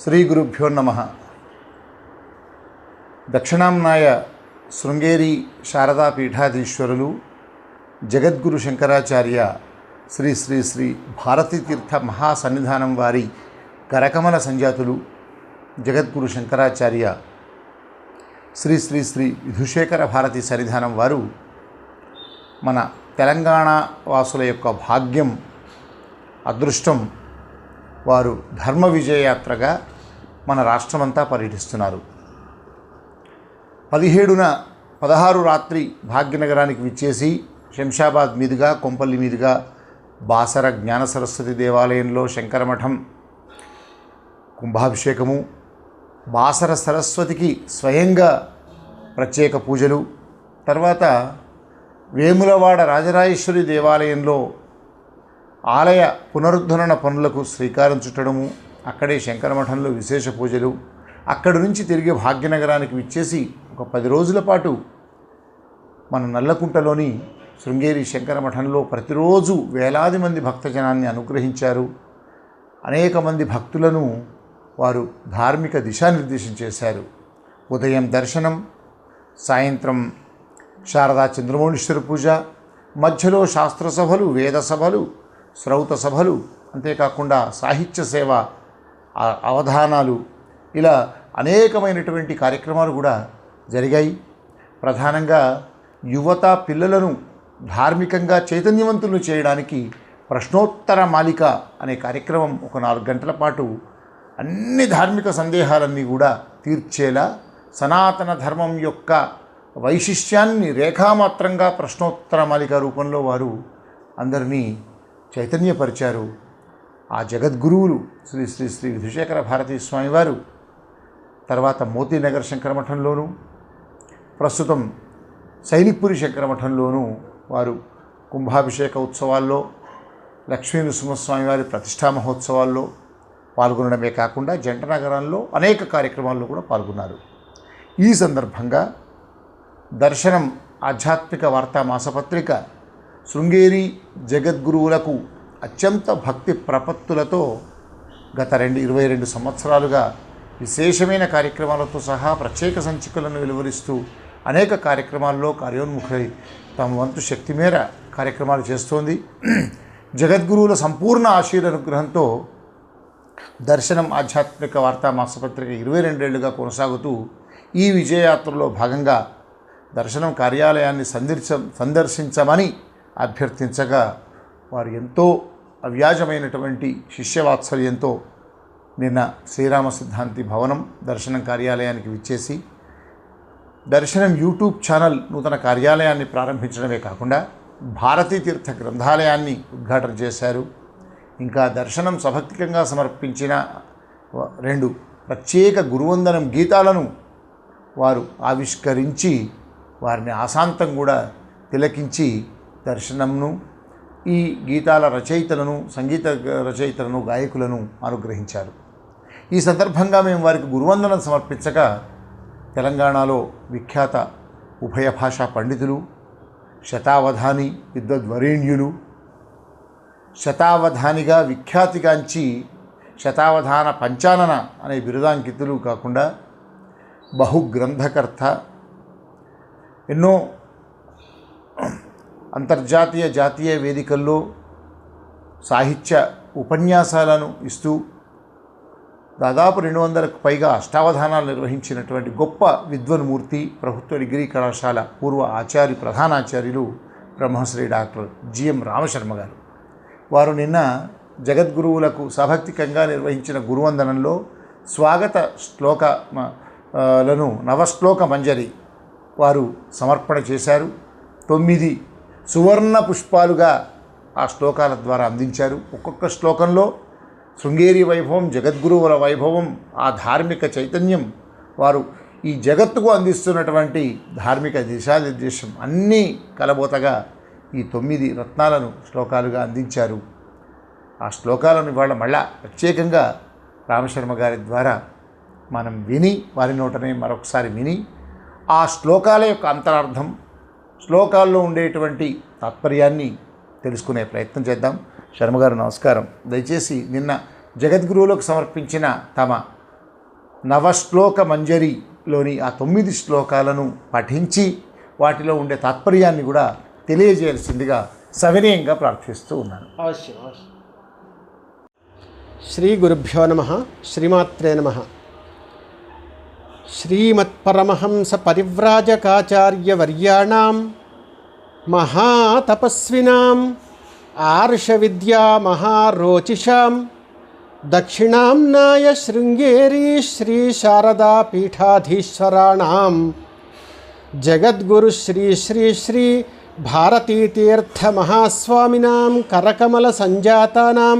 శ్రీ గురుభ్యో నమః. దక్షిణాంనాయ శృంగేరి శారదా పీఠాధీశ్వరులు జగద్గురు శంకరాచార్య శ్రీ శ్రీ శ్రీ భారతీతీర్థ మహాసన్నిధానం వారి కరకమల సంజాతులు జగద్గురు శంకరాచార్య శ్రీ శ్రీ శ్రీ విధుశేఖర భారతి సన్నిధానం వారు మన తెలంగాణ వాసుల యొక్క భాగ్యం, అదృష్టం. వారు ధర్మ విజయయాత్రగా మన రాష్ట్రమంతా పర్యటిస్తున్నారు. 16 రాత్రి భాగ్యనగరానికి విచ్చేసి శంషాబాద్ మీదుగా కొంపల్లి మీదుగా బాసర జ్ఞాన సరస్వతి దేవాలయంలో శంకరమఠం కుంభాభిషేకము, బాసర సరస్వతికి స్వయంగా ప్రత్యేక పూజలు, తర్వాత వేములవాడ రాజరాజేశ్వరి దేవాలయంలో ఆలయ పునరుద్ధరణ పనులకు శ్రీకారం చుట్టడము, అక్కడే శంకరమఠంలో విశేష పూజలు, అక్కడి నుంచి తిరిగి భాగ్యనగరానికి విచ్చేసి ఒక 10 రోజుల పాటు మన నల్లకుంటలోని శృంగేరి శంకరమఠంలో ప్రతిరోజు వేలాది మంది భక్తజనాన్ని అనుగ్రహించారు. అనేక మంది భక్తులను వారు ధార్మిక దిశానిర్దేశం చేశారు. ఉదయం దర్శనం, సాయంత్రం శారదా చంద్రమౌళీశ్వర పూజ, మధ్యలో శాస్త్ర సభలు, వేద సభలు, శ్రౌత సభలు, అంతేకాకుండా సాహిత్య సేవ, అవధానాలు, ఇలా అనేకమైనటువంటి కార్యక్రమాలు కూడా జరిగాయి. ప్రధానంగా యువత పిల్లలను ధార్మికంగా చైతన్యవంతులను చేయడానికి ప్రశ్నోత్తర మాలిక అనే కార్యక్రమం ఒక 4 గంటల పాటు అన్ని ధార్మిక సందేహాలన్నీ కూడా తీర్చేలా సనాతన ధర్మం యొక్క వైశిష్ట్యాన్ని రేఖామాత్రంగా ప్రశ్నోత్తర మాలిక రూపంలో వారు అందరినీ చైతన్యపరిచారు. ఆ జగద్గురువులు శ్రీ శ్రీ శ్రీ విధుశేఖర భారతీ స్వామివారు తర్వాత మోతీనగర్ శంకరమఠంలోను, ప్రస్తుతం సైనిక్పురి శంకరమఠంలోనూ వారు కుంభాభిషేక ఉత్సవాల్లో, లక్ష్మీ నృసింహస్వామి వారి ప్రతిష్టా మహోత్సవాల్లో పాల్గొనడమే కాకుండా జంట నగరంలో అనేక కార్యక్రమాల్లో కూడా పాల్గొన్నారు. ఈ సందర్భంగా దర్శనం ఆధ్యాత్మిక వార్తా మాసపత్రిక శృంగేరి జగద్గురువులకు అత్యంత భక్తి ప్రపత్తులతో గత 22 సంవత్సరాలుగా విశేషమైన కార్యక్రమాలతో సహా ప్రత్యేక సంచికలను వెలువరిస్తూ అనేక కార్యక్రమాల్లో కార్యోన్ముఖై తమ వంతు శక్తి మేర కార్యక్రమాలు చేస్తోంది. జగద్గురువుల సంపూర్ణ ఆశీర్వానుగ్రహంతో దర్శనం ఆధ్యాత్మిక వార్తా మాసపత్రిక 22 ఏళ్లుగా కొనసాగుతూ ఈ విజయయాత్రలో భాగంగా దర్శనం కార్యాలయాన్ని సందర్శించమని అభ్యర్థించగా వారు ఎంతో అవ్యాజమైనటువంటి శిష్యవాత్సల్యంతో నిన్న శ్రీరామ సిద్ధాంతి భవనం దర్శనం కార్యాలయానికి విచ్చేసి దర్శనం యూట్యూబ్ ఛానల్ నూతన కార్యాలయాన్ని ప్రారంభించడమే కాకుండా భారతీ తీర్థ గ్రంథాలయాన్ని ఉద్ఘాటన చేశారు. ఇంకా దర్శనం సభక్తికంగా సమర్పించిన 2 ప్రత్యేక గురువందనం గీతాలను వారు ఆవిష్కరించి వారిని ఆశాంతం కూడా తిలకించి దర్శనంను, ఈ గీతాల రచయితలను, సంగీత రచయితలను, గాయకులను అనుగ్రహించారు. ఈ సందర్భంగా మేము వారికి గురువందనం సమర్పించగా తెలంగాణలో విఖ్యాత ఉభయ భాషా పండితులు, శతావధాని విద్వద్వరేణ్యులు, శతావధానిగా విఖ్యాతిగాంచి శతావధాన పంచానన అనే బిరుదాంకితులు కాకుండా బహుగ్రంథకర్త, ఎన్నో అంతర్జాతీయ జాతీయ వేదికల్లో సాహిత్య ఉపన్యాసాలను ఇస్తూ దాదాపు 200కు పైగా అష్టావధానాలు నిర్వహించినటువంటి గొప్ప విద్వన్మూర్తి, ప్రభుత్వ డిగ్రీ కళాశాల పూర్వ ప్రధానాచార్యులు బ్రహ్మశ్రీ డాక్టర్ జిఎం రామశర్మ గారు. వారు నిన్న జగద్గురువులకు సభక్తికంగా నిర్వహించిన గురువందనంలో స్వాగత శ్లోకాలను నవశ్లోక మంజరి వారు సమర్పణ చేశారు. 9 సువర్ణ పుష్పాలుగా ఆ శ్లోకాల ద్వారా అందించారు. ఒక్కొక్క శ్లోకంలో శృంగేరి వైభవం, జగద్గురువుల వైభవం, ఆ ధార్మిక చైతన్యం, వారు ఈ జగత్తుకు అందిస్తున్నటువంటి ధార్మిక దిశానిర్దేశం అన్నీ కలబోతగా ఈ 9 రత్నాలను శ్లోకాలుగా అందించారు. ఆ శ్లోకాలను ఇవాళ మళ్ళా ప్రత్యేకంగా రామశర్మ గారి ద్వారా మనం విని, వారి నోటనే మరొకసారి విని ఆ శ్లోకాల యొక్క అంతరార్థం, శ్లోకాల్లో ఉండేటువంటి తాత్పర్యాన్ని తెలుసుకునే ప్రయత్నం చేద్దాం. శర్మగారు నమస్కారం. దయచేసి నిన్న జగద్గురువులకు సమర్పించిన తమ నవశ్లోక మంజరిలోని ఆ 9 శ్లోకాలను పఠించి వాటిలో ఉండే తాత్పర్యాన్ని కూడా తెలియజేయాల్సిందిగా సవినయంగా ప్రార్థిస్తూ ఉన్నాను. అవశ్యం అవశ్యం. శ్రీ గురుభ్యో నమః. శ్రీమాత్రే నమః. శ్రీమత్పరమహంస పరివ్రాజకాచార్యవర్యాణాం మహాతపస్వినాం ఆర్షవిద్యా మహారోచిషాం దక్షిణాంనాయ శృంగేరీ శ్రీ శారదా పీఠాధీశ్వరాణాం జగద్గురు శ్రీ శ్రీ శ్రీ భారతీతీర్థ మహాస్వామినాం కరకమల సంజాతానాం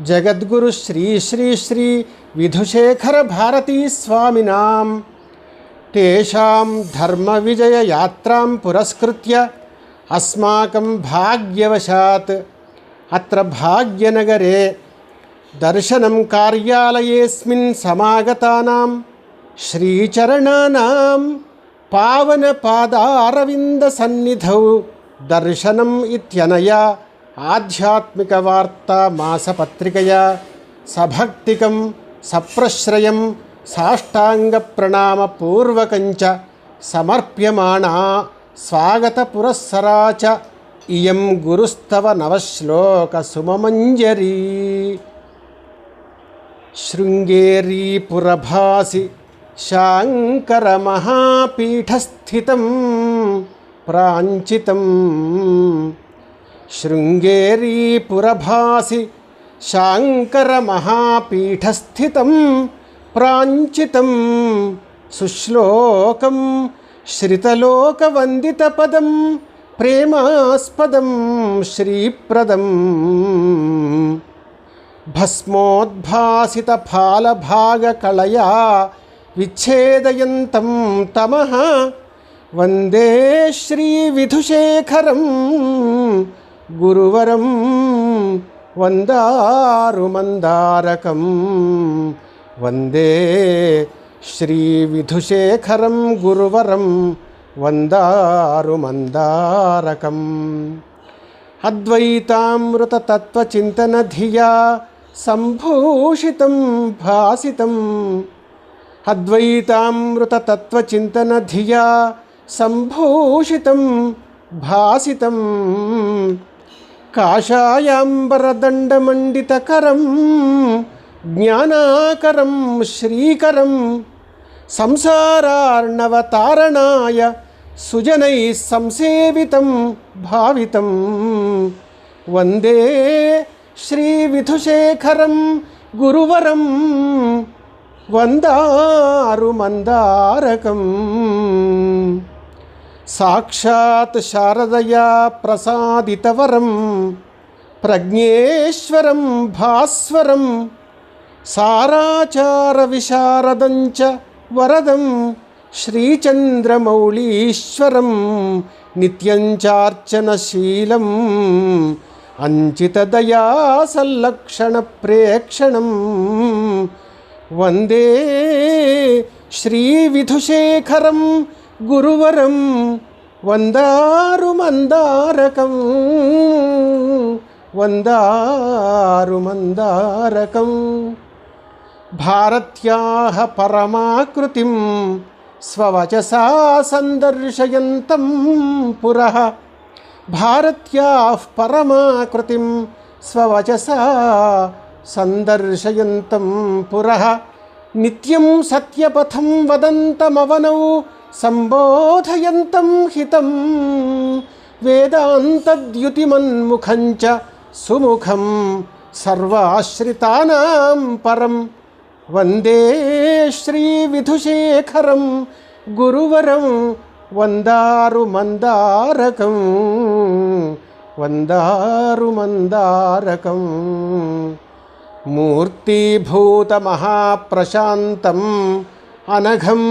జగద్గురు శ్రీ శ్రీ శ్రీ విధుశేఖర భారతీ స్వామినాం తేషాం ధర్మ విజయ యాత్రాం పురస్కృత్య అస్మాకం భాగ్యవశాత్ అత్ర భాగ్యనగరే దర్శనం కార్యాలయేస్మిన్ సమాగతానాం శ్రీచరణానాం పావన పాదారవింద సన్నిధౌ దర్శనం ఇత్యనయా ఆధ్యాత్మిక వార్తా మాసపత్రికయా సభక్తికం సప్రశ్రయం సాష్టాంగ ప్రణామ పూర్వకంచ సమర్ప్యమాణా స్వాగత పురస్సరా చ ఇయం గురుస్తవ నవశ్లోక సుమమంజరీ. శృంగేరీ పురభాసి శాంకర మహాపీఠస్థితం ప్రాంచితం. శృంగేరీ పురభాసి శాంకర మహాపీఠస్థితం ప్రాంచితం సుశ్లోకం శ్రితలోకవందితపదం ప్రేమాస్పదం శ్రీప్రదం. భస్మోద్భాసిత ఫాలభాగకళయా విచ్ఛేదయంతం తమః వందే శ్రీ విధుశేఖరం గురువరం వందారుమందారకం. వందే శ్రీ విధుశేఖరం గురువరం వందారుమందారకం. అద్వైతామృతతత్వచింతనధియా సంభూషితం భాసితం. అద్వైతామృతతత్వచింతనధియా సంభూషితం భాసితం. కాషాయాంబరదండమండితకరం జ్ఞానాకరం శ్రీకరం సంసారార్ణవతారణాయ సుజనై సంసేవితం భావితం. వందే శ్రీ విధుశేఖరం గురువరం వందారుమందారకం. సాక్షాత్ శారదయా ప్రసాదితవరం ప్రజ్ఞేశ్వరం భాస్వరం సారాచార విశారదంచ వరదం శ్రీచంద్రమౌళీశ్వరం నిత్యంచార్చనశీలం అంచితదయా సల్లక్షణ ప్రేక్షణం. వందే శ్రీ విధుశేఖరం గురువరం వందారుమందారకం. వందారుమందారకం. భారత్యాః పరమాకృతిం స్వవచసా సందర్శయంతం పురః. భారత్యాః పరమాకృతిం స్వవచసా సందర్శయంతం పురః. నిత్యం సత్యపథం వదంతమవనౌ సంబోధయంతం హితం. వేదాంతద్యుతిమన్ముఖం చ సుముఖం సర్వాశ్రితానాం పరం. వందే శ్రీ విధుశేఖరం గురువరం వందారుమందారకం. వందారుమందారకం. మూర్తీభూతమహాప్రశాంతం అనఘం.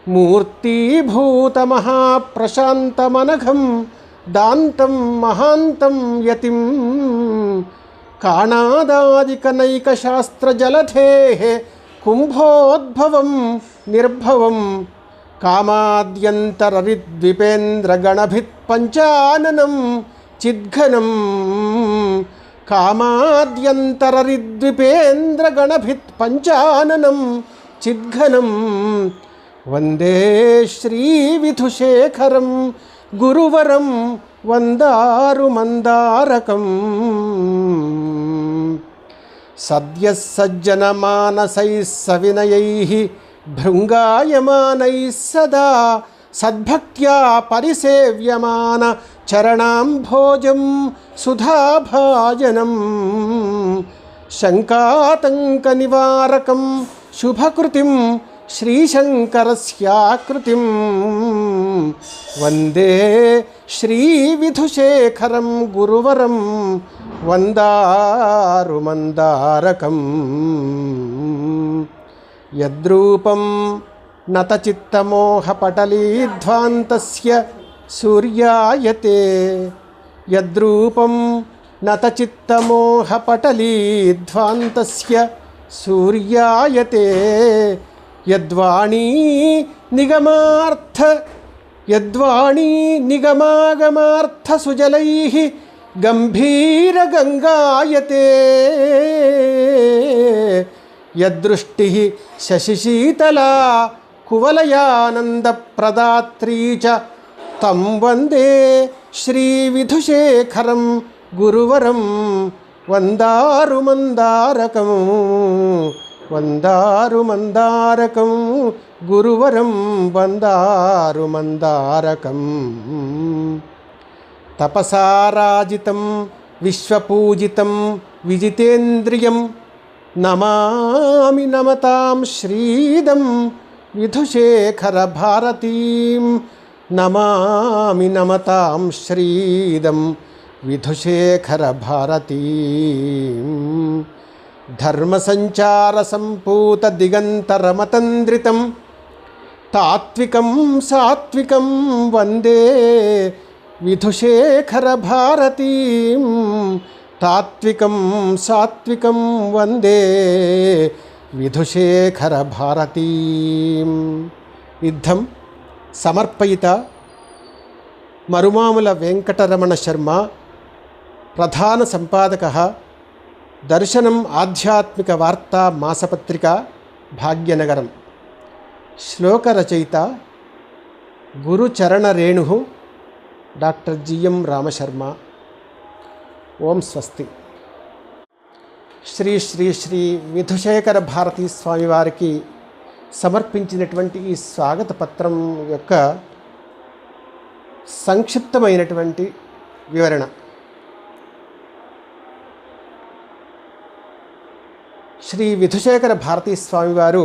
మూర్తీభూతమహాప్రశాంతమనఘం దాంతం మహాంతం యతిం. కాణాదాదికనైకశాస్త్రజలధేః కుంభోద్భవం నిర్భవం. కామాద్యంతరరిద్విపేంద్రగణభిత్ పంచాననం చిద్ఘనం. కామాద్యంతరరిద్విపేంద్రగణభిత్ పంచాననం చిద్ఘనం వందే శ్రీవిధుశేఖరం గురువరం వందారు మందారకం. సద్యః సజ్జనమానసైః సవినయైః భృంగాయమానైః సదా సద్భక్త్యా పరిసేవ్యమాన చరణాంభోజం సుధాభాజనం. శంకాతంక నివారకం శుభకృతిం శ్రీశంకరస్యాకృతిం వందే శ్రీవిధుశేఖరం గురువరం వందారు మందారకం. యద్రూపం నతచిత్తమోహపటలీధ్వాంతస్య సూర్యాయతే యద్రూపం నతచిత్తమోహపటలీధ్వాంతస్య సూర్యాయతే యద్వాణీ నిగమాగమార్థ సుజలైః గంభీరగంగాయతే యదృష్టిః శశిశీతలా కువలయానందప్రదాత్రీ చ తం వందే శ్రీవిధుశేఖరం గురువరం వందారు మందారకం. వందారు మందారకం గురువరం వందారు మందారకం. తపసారాజితం విశ్వపూజితం విజితేంద్రియం నమామి నమతాం శ్రీదం విధుశేఖర భారతీం. నమామి నమతాం శ్రీదం విధుశేఖర భారతీం. ధర్మసంచార సంపూత దిగంతరమతంద్రితం తాత్వికం సాత్వికం వందే విధుశేఖర భారతీం. తాత్వికం సాత్వికం వందే విధుశేఖర భారతీం. యుద్ధం సమర్పయిత మరుమాముల వెంకటరమణ శర్మ, ప్రధాన సంపాదక, దర్శనం ఆధ్యాత్మిక వార్తా మాసపత్రిక, భాగ్యనగరం. శ్లోక రచయిత గురుచరణ రేణు డాక్టర్ జిఎం రామశర్మ. ఓం స్వస్తి. శ్రీ శ్రీ శ్రీ విధుశేఖర భారతీ స్వామి వారికి సమర్పించినటువంటి ఈ స్వాగత పత్రం యొక్క సంక్షిప్తమైనటువంటి వివరణ. శ్రీ విధుశేఖర భారతీ స్వామివారు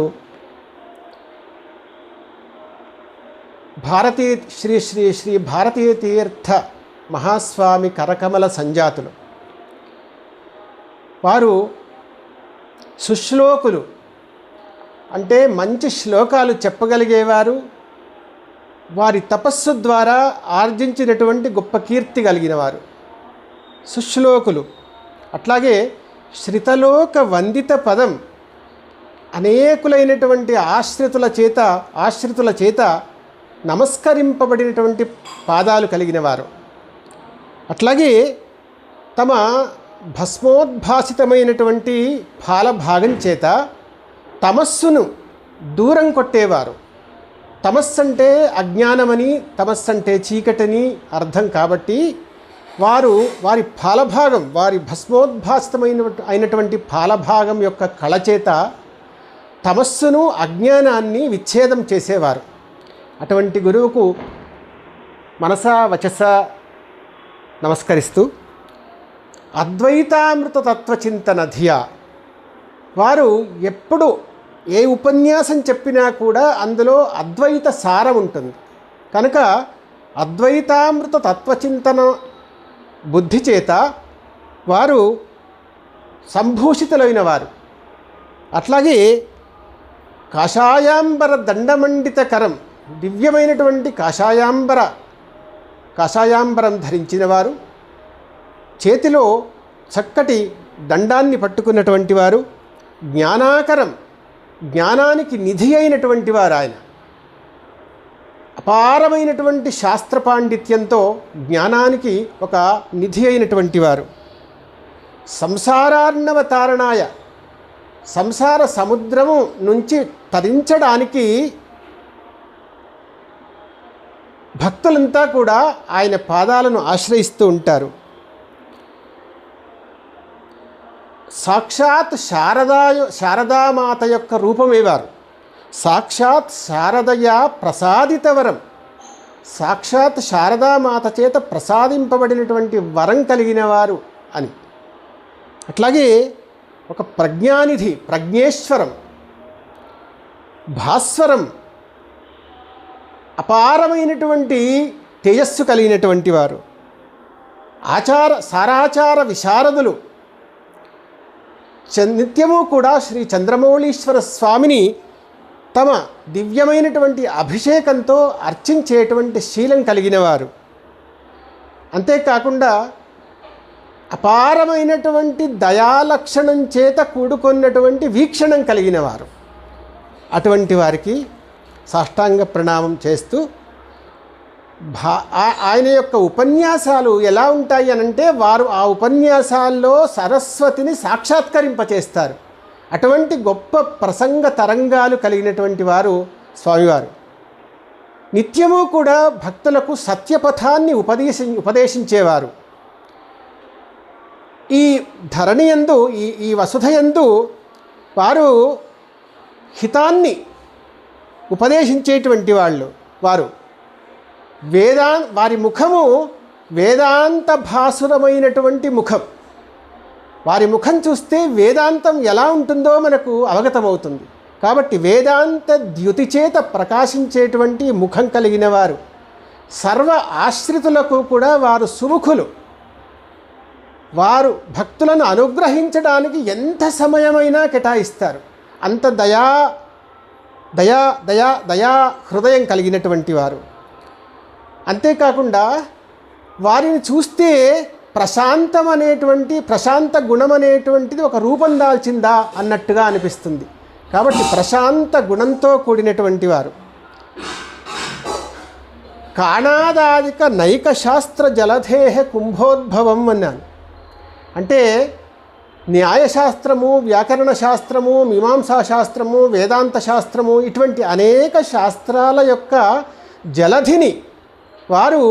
శ్రీ శ్రీ శ్రీ భారతీయ తీర్థ మహాస్వామి కరకమల సంజాతులు. వారు సుశ్లోకులు, అంటే మంచి శ్లోకాలు చెప్పగలిగేవారు. వారి తపస్సు ద్వారా ఆర్జించినటువంటి గొప్ప కీర్తి కలిగిన వారు సుశ్లోకులు. అట్లాగే శ్రితలోక వందిత పదం అనేకులైనటువంటి ఆశ్రితుల చేత నమస్కరింపబడినటువంటి పాదాలు కలిగిన వారు. అట్లాగే తమ భస్మోద్భాసితమైనటువంటి ఫాలభాగం చేత తమస్సును దూరం కొట్టేవారు. తమస్సంటే అజ్ఞానమని, తమస్సంటే చీకటని అర్థం. కాబట్టి వారి ఫాలభాగం, వారి అయినటువంటి ఫాలభాగం యొక్క కళ చేత తమస్సును అజ్ఞానాన్ని విచ్ఛేదం చేసేవారు. అటువంటి గురువుకు మనసా వచస నమస్కరిస్తూ అద్వైతామృత తత్వచింతన ధియా, వారు ఎప్పుడు ఏ ఉపన్యాసం చెప్పినా కూడా అందులో అద్వైత సారం ఉంటుంది. కనుక అద్వైతామృత తత్వచింతన బుద్ధి చేత వారు సంభూషితులైన వారు. అట్లాగే కాషాయాంబర దండమండితకరం, దివ్యమైనటువంటి కాషాయాంబరం ధరించిన వారు, చేతిలో చక్కటి దండాన్ని పట్టుకున్నటువంటి వారు, జ్ఞానాకరం, జ్ఞానానికి నిధి అయినటువంటి వారు. ఆయన అపారమైనటువంటి శాస్త్ర పాండిత్యంతో జ్ఞానానికి ఒక నిధి అయినటువంటి వారు. సంసారార్ణవ తారణాయ, సంసార సముద్రము నుంచి తరించడానికి భక్తులంతా కూడా ఆయన పాదాలను ఆశ్రయిస్తూ ఉంటారు. సాక్షాత్ శారదామాత యొక్క రూపమేవారు. సాక్షాత్ శారదయా ప్రసాదితవరం, సాక్షాత్ శారదామాత చేత ప్రసాదింపబడినటువంటి వరం కలిగిన వారు అని. అట్లాగే ఒక ప్రజ్ఞానిధి, ప్రజ్ఞేశ్వరం, భాస్వరం, అపారమైనటువంటి తేజస్సు కలిగినటువంటి వారు, సారాచార విశారదులు. నిత్యము కూడా శ్రీ చంద్రమౌళీశ్వర స్వామిని తమ దివ్యమైనటువంటి అభిషేకంతో అర్చించేటువంటి శీలం కలిగిన వారు. అంతేకాకుండా అపారమైనటువంటి దయాలక్షణం చేత కూడుకున్నటువంటి వీక్షణం కలిగిన వారు. అటువంటి వారికి సాష్టాంగ ప్రణామం చేస్తూ ఆయన యొక్క ఉపన్యాసాలు ఎలా ఉంటాయి అనంటే, వారు ఆ ఉపన్యాసాల్లో సరస్వతిని సాక్షాత్కరింపచేస్తారు. అటువంటి గొప్ప ప్రసంగ తరంగాలు కలిగినటువంటి వారు స్వామివారు. నిత్యము కూడా భక్తులకు సత్యపథాన్ని ఉపదేశించేవారు. ఈ ధరణి యందు, ఈ వసుధ యందు వారు హితాన్ని ఉపదేశించేటువంటి వారు. వారి ముఖము వేదాంత భాసురమైనటువంటి ముఖం. వారి ముఖం చూస్తే వేదాంతం ఎలా ఉంటుందో మనకు అవగతమవుతుంది. కాబట్టి వేదాంత ద్యుతి చేత ప్రకాశించేటువంటి ముఖం కలిగిన వారు. సర్వ ఆశ్రితులకు కూడా వారు సుముఖులు. వారు భక్తులను అనుగ్రహించడానికి ఎంత సమయమైనా కేటాయిస్తారు. అంత దయా హృదయం కలిగినటువంటి వారు. అంతేకాకుండా వారిని చూస్తే ప్రశాంత గుణం అనేటువంటిది ఒక రూపం దాల్చిందా అన్నట్టుగా అనిపిస్తుంది. కాబట్టి ప్రశాంత గుణంతో కూడినటువంటి వారు. కాణాదాదిక నైక శాస్త్ర జలధేహ కుంభోద్భవం అన్నాను. అంటే న్యాయశాస్త్రము, వ్యాకరణ శాస్త్రము, మీమాంసా శాస్త్రము, వేదాంత శాస్త్రము, ఇటువంటి అనేక శాస్త్రాల యొక్క జలధిని వారు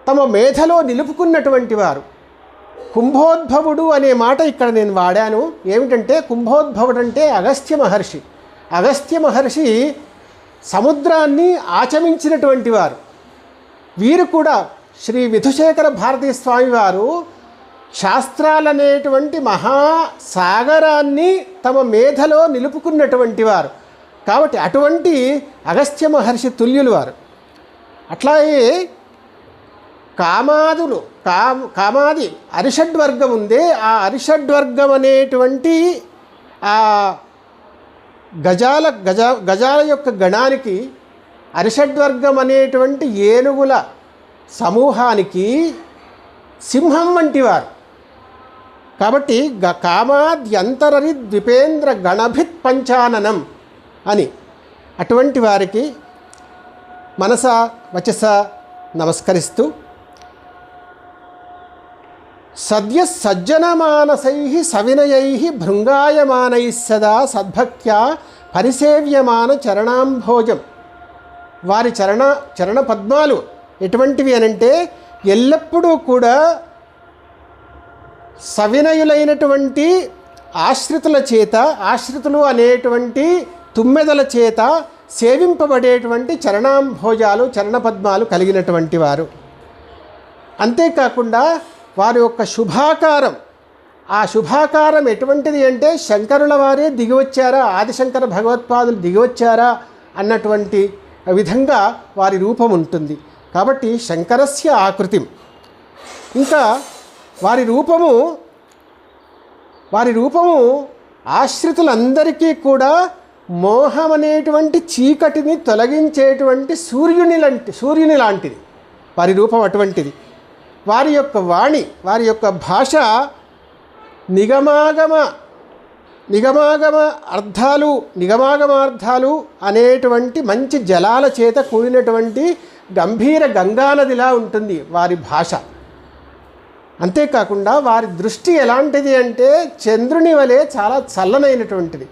తమ మేధలో నిలుపుకున్నటువంటి వారు. కుంభోద్భవుడు అనే మాట ఇక్కడ నేను వాడాను. ఏమిటంటే కుంభోద్భవుడు అంటే అగస్త్య మహర్షి. అగస్త్య మహర్షి సముద్రాన్ని ఆచమించినటువంటి వారు. వీరు కూడా శ్రీ విధుశేఖర భారతీ స్వామి వారు శాస్త్రాలనేటువంటి మహాసాగరాన్ని తమ మేధలో నిలుపుకున్నటువంటి వారు. కాబట్టి అటువంటి అగస్త్య మహర్షి తుల్యులు వారు. అట్లాగే కామాది అరిషడ్వర్గం ఉందే, ఆ అరిషడ్వర్గం అనేటువంటి ఆ గజాల యొక్క గణానికి, అరిషడ్వర్గం అనేటువంటి ఏనుగుల సమూహానికి సింహం వంటి వారు. కాబట్టి కామాద్యంతరరి ద్విపేంద్ర గణభిత్ పంచాననం అని అటువంటి వారికి మనస వచస నమస్కరిస్తూ, సద్య సజ్జనమానసై సవినయై భృంగాయమానై సదా సద్భక్త్యా పరిసేవ్యమాన చరణాంభోజం. వారి చరణ పద్మాలు ఎటువంటివి అనంటే, ఎల్లప్పుడూ కూడా సవినయులైనటువంటి ఆశ్రితులు అనేటువంటి తుమ్మెదల చేత సేవింపబడేటువంటి చరణాంభోజాలు, చరణపద్మాలు కలిగినటువంటి వారు. అంతేకాకుండా వారి యొక్క శుభాకారం, ఆ శుభాకారం ఎటువంటిది అంటే, శంకరుల వారే దిగివచ్చారా, ఆదిశంకర భగవత్పాదులు దిగివచ్చారా అన్నటువంటి విధంగా వారి రూపం ఉంటుంది. కాబట్టి శంకరస్య ఆకృతిం. ఇంకా వారి రూపము ఆశ్రితులందరికీ కూడా మోహం అనేటువంటి చీకటిని తొలగించేటువంటి సూర్యుని లాంటిది వారి రూపం. అటువంటిది వారి యొక్క వాణి, వారి యొక్క భాష నిగమాగమార్థాలు అనేటువంటి మంచి జలాల చేత కూడినటువంటి గంభీర గంగానదిలా ఉంటుంది వారి భాష. అంతేకాకుండా వారి దృష్టి ఎలాంటిది అంటే చంద్రుని వలె చాలా చల్లనైనటువంటిది,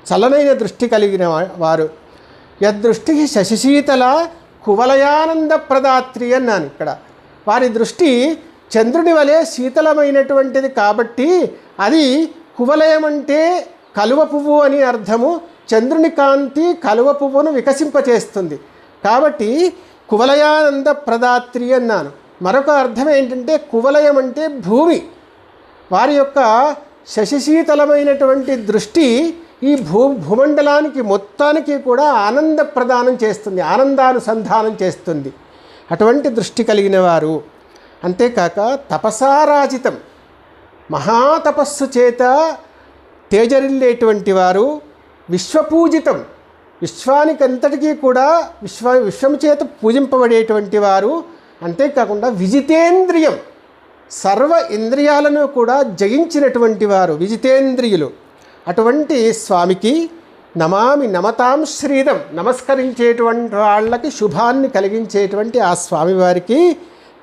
చల్లనైన దృష్టి కలిగిన వారు. యదృష్టి శశిశీతల కువలయానంద ప్రదాత్రి అన్నాను ఇక్కడ. వారి దృష్టి చంద్రుని వలె శీతలమైనటువంటిది కాబట్టి అది కువలయం అంటే కలువ పువ్వు అని అర్థము. చంద్రుని కాంతి కలువ పువ్వును వికసింపచేస్తుంది కాబట్టి కువలయానంద ప్రదాత్రి అన్నాను. మరొక అర్థం ఏంటంటే కువలయం అంటే భూమి. వారి యొక్క శశిశీతలమైనటువంటి దృష్టి ఈ భూమండలానికి మొత్తానికి కూడా ఆనంద ప్రదానం చేస్తుంది, ఆనందానుసంధానం చేస్తుంది. అటువంటి దృష్టి కలిగిన వారు. అంతేకాక తపసారాజితం, మహాతపస్సు చేత తేజరిల్లేటువంటి వారు. విశ్వపూజితం, విశ్వానికంతటికీ కూడా విశ్వం చేత పూజింపబడేటువంటి వారు. అంతేకాకుండా విజితేంద్రియం, సర్వ ఇంద్రియాలను కూడా జయించినటువంటి వారు విజితేంద్రియులు. అటువంటి స్వామికి నమామి నమతాం శ్రీదం, నమస్కరించేటువంటి వాళ్ళకి శుభాన్ని కలిగించేటువంటి ఆ స్వామివారికి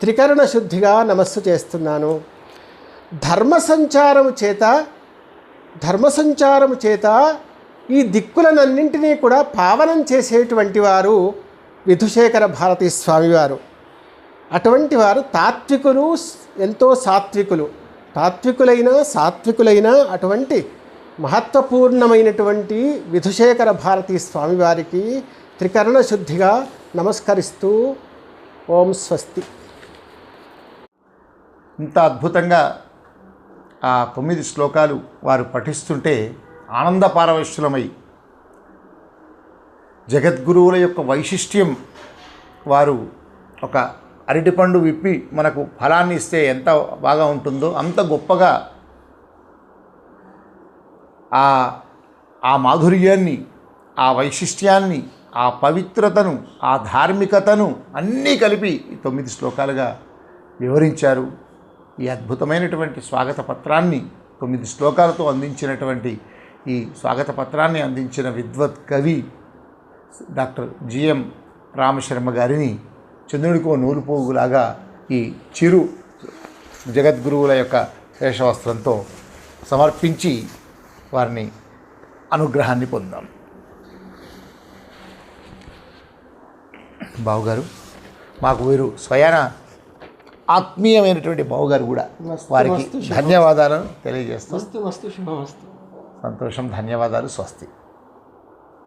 త్రికరణ శుద్ధిగా నమస్సు చేస్తున్నాను. ధర్మ సంచారము చేత ఈ దిక్కులనన్నింటినీ కూడా పావనం చేసేటువంటి వారు విధుశేఖర భారతీ స్వామివారు. అటువంటి వారు తాత్వికులు, ఎంతో సాత్వికులైన అటువంటి మహత్వపూర్ణమైనటువంటి విధుశేఖర భారతీ స్వామివారికి త్రికరణ శుద్ధిగా నమస్కరిస్తూ ఓం స్వస్తి. ఇంత అద్భుతంగా ఆ 9 శ్లోకాలు వారు పఠిస్తుంటే ఆనంద పారవశ్యులమై జగద్గురువుల యొక్క వైశిష్ట్యం, వారు ఒక అరటిపండు విప్పి మనకు ఫలాన్ని ఇస్తే ఎంత బాగా ఉంటుందో అంత గొప్పగా ఆ మాధుర్యాన్ని, ఆ వైశిష్ట్యాన్ని, ఆ పవిత్రతను, ఆ ధార్మికతను అన్నీ కలిపి 9 శ్లోకాలుగా వివరించారు. ఈ అద్భుతమైనటువంటి స్వాగత పత్రాన్ని 9 శ్లోకాలతో అందించినటువంటి ఈ స్వాగత పత్రాన్ని అందించిన విద్వత్ కవి డాక్టర్ జిఎం రామశర్మ గారిని చంద్రుడికో నూలు పోగులాగా ఈ చిరు జగద్గురువుల యొక్క శేషవస్త్రంతో సమర్పించి వారిని అనుగ్రహాన్ని పొందాం. బావుగారు, మాకు వీరు స్వయాన ఆత్మీయమైనటువంటి బావుగారు కూడా, వారికి ధన్యవాదాలను తెలియజేస్తాం. శుభమస్తు. సంతోషం, ధన్యవాదాలు, స్వస్తి.